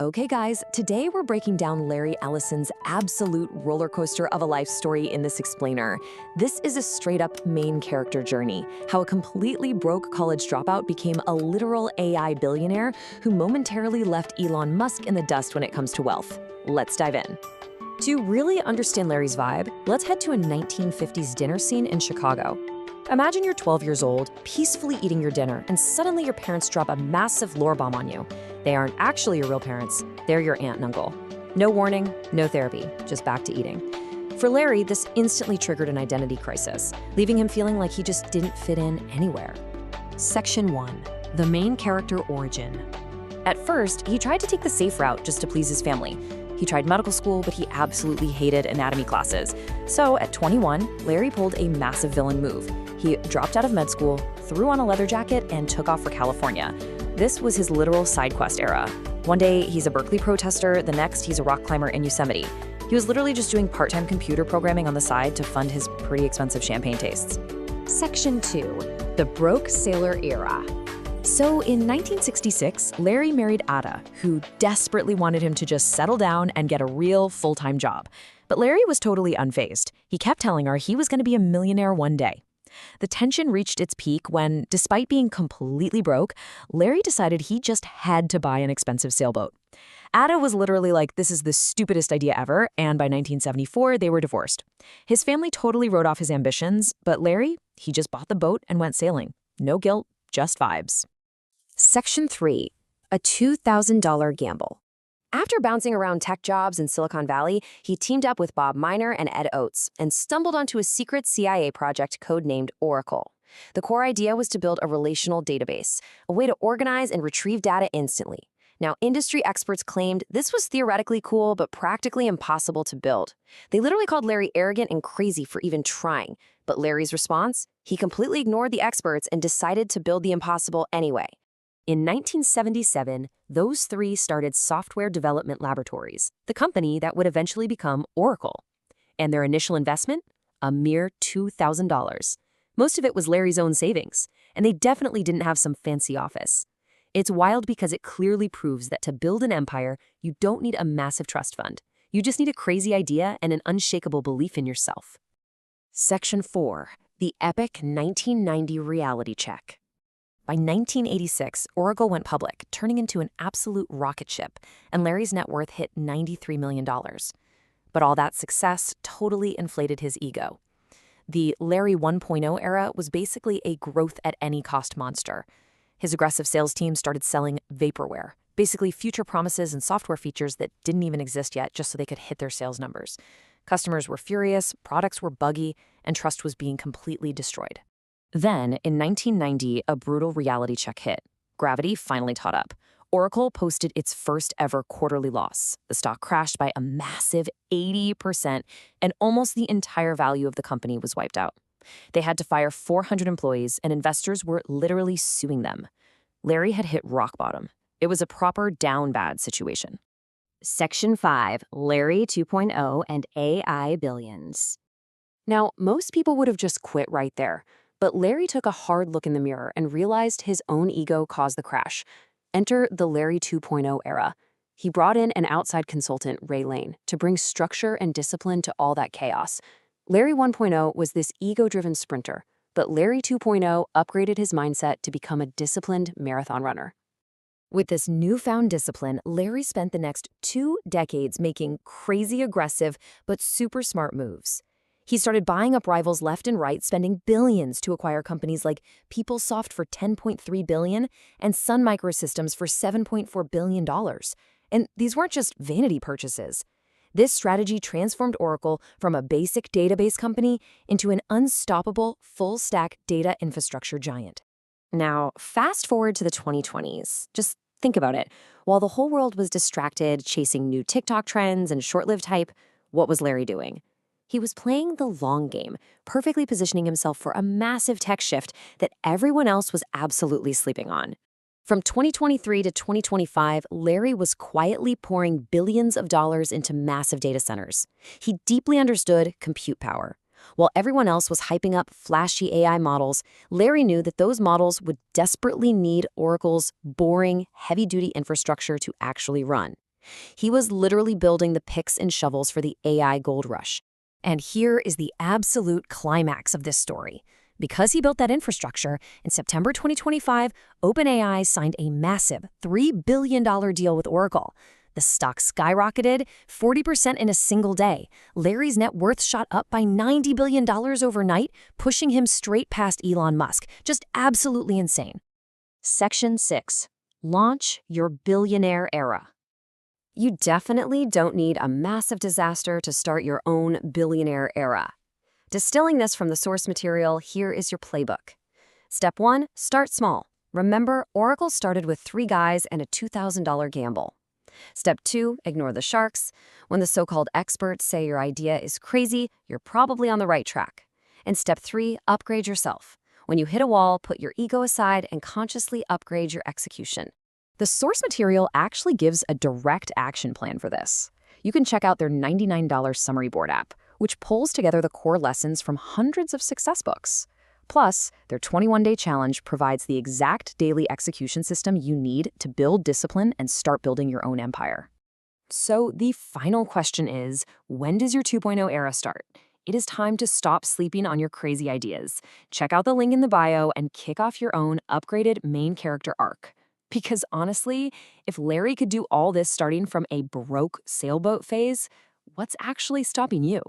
Okay, guys, today we're breaking down Larry Ellison's absolute roller coaster of a life story in this explainer. This is a straight up main character journey, how a completely broke college dropout became a literal AI billionaire who momentarily left Elon Musk in the dust when it comes to wealth. Let's dive in. To really understand Larry's vibe, let's head to a 1950s dinner scene in Chicago. Imagine you're 12 years old, peacefully eating your dinner, and suddenly your parents drop a massive lore bomb on you. They aren't actually your real parents, they're your aunt and uncle. No warning, no therapy, just back to eating. For Larry, this instantly triggered an identity crisis, leaving him feeling like he just didn't fit in anywhere. Section 1. The main character origin. At first, he tried to take the safe route just to please his family. He tried medical school, but he absolutely hated anatomy classes. So at 21, Larry pulled a massive villain move. He dropped out of med school, threw on a leather jacket, and took off for California. This was his literal side quest era. One day, he's a Berkeley protester, the next, he's a rock climber in Yosemite. He was literally just doing part-time computer programming on the side to fund his pretty expensive champagne tastes. Section 2. The Broke Sailor Era. So in 1966, Larry married Ada, who desperately wanted him to just settle down and get a real full-time job. But Larry was totally unfazed. He kept telling her he was going to be a millionaire one day. The tension reached its peak when, despite being completely broke, Larry decided he just had to buy an expensive sailboat. Ada was literally like, this is the stupidest idea ever, and by 1974, they were divorced. His family totally wrote off his ambitions, but Larry, he just bought the boat and went sailing. No guilt, just vibes. Section 3. A $2,000 gamble. After bouncing around tech jobs in Silicon Valley, he teamed up with Bob Miner and Ed Oates and stumbled onto a secret CIA project codenamed Oracle. The core idea was to build a relational database, a way to organize and retrieve data instantly. Now, industry experts claimed this was theoretically cool, but practically impossible to build. They literally called Larry arrogant and crazy for even trying. But Larry's response? He completely ignored the experts and decided to build the impossible anyway. In 1977, those three started Software Development Laboratories, the company that would eventually become Oracle. And their initial investment? A mere $2,000. Most of it was Larry's own savings, and they definitely didn't have some fancy office. It's wild because it clearly proves that to build an empire, you don't need a massive trust fund. You just need a crazy idea and an unshakable belief in yourself. Section 4. The epic 1990 reality check. By 1986, Oracle went public, turning into an absolute rocket ship, and Larry's net worth hit $93 million. But all that success totally inflated his ego. The Larry 1.0 era was basically a growth-at-any-cost monster. His aggressive sales team started selling vaporware, basically future promises and software features that didn't even exist yet just so they could hit their sales numbers. Customers were furious, products were buggy, and trust was being completely destroyed. Then, in 1990, a brutal reality check hit. Gravity finally caught up. Oracle posted its first ever quarterly loss. The stock crashed by a massive 80%, and almost the entire value of the company was wiped out. They had to fire 400 employees, and investors were literally suing them. Larry had hit rock bottom. It was a proper down bad situation. Section 5. Larry 2.0 and AI Billions. Now, most people would have just quit right there. But Larry took a hard look in the mirror and realized his own ego caused the crash. Enter the Larry 2.0 era. He brought in an outside consultant, Ray Lane, to bring structure and discipline to all that chaos. Larry 1.0 was this ego-driven sprinter, but Larry 2.0 upgraded his mindset to become a disciplined marathon runner. With this newfound discipline, Larry spent the next 2 decades making crazy aggressive but super smart moves. He started buying up rivals left and right, spending billions to acquire companies like PeopleSoft for $10.3 billion and Sun Microsystems for $7.4 billion. And these weren't just vanity purchases. This strategy transformed Oracle from a basic database company into an unstoppable, full-stack data infrastructure giant. Now, fast forward to the 2020s. Just think about it. While the whole world was distracted, chasing new TikTok trends and short-lived hype, what was Larry doing? He was playing the long game, perfectly positioning himself for a massive tech shift that everyone else was absolutely sleeping on. From 2023 to 2025, Larry was quietly pouring billions of dollars into massive data centers. He deeply understood compute power. While everyone else was hyping up flashy AI models, Larry knew that those models would desperately need Oracle's boring, heavy-duty infrastructure to actually run. He was literally building the picks and shovels for the AI gold rush. And here is the absolute climax of this story. Because he built that infrastructure, in September 2025, OpenAI signed a massive $3 billion deal with Oracle. The stock skyrocketed 40% in a single day. Larry's net worth shot up by $90 billion overnight, pushing him straight past Elon Musk. Just absolutely insane. Section 6. Launch your billionaire era. You definitely don't need a massive disaster to start your own billionaire era. Distilling this from the source material, here is your playbook. Step 1, start small. Remember, Oracle started with 3 guys and a $2,000 gamble. Step 2, ignore the sharks. When the so-called experts say your idea is crazy, you're probably on the right track. And step 3, upgrade yourself. When you hit a wall, put your ego aside and consciously upgrade your execution. The source material actually gives a direct action plan for this. You can check out their $99 summary board app, which pulls together the core lessons from hundreds of success books. Plus, their 21-day challenge provides the exact daily execution system you need to build discipline and start building your own empire. So the final question is, when does your 2.0 era start? It is time to stop sleeping on your crazy ideas. Check out the link in the bio and kick off your own upgraded main character arc. Because honestly, if Larry could do all this starting from a broke sailboat phase, what's actually stopping you?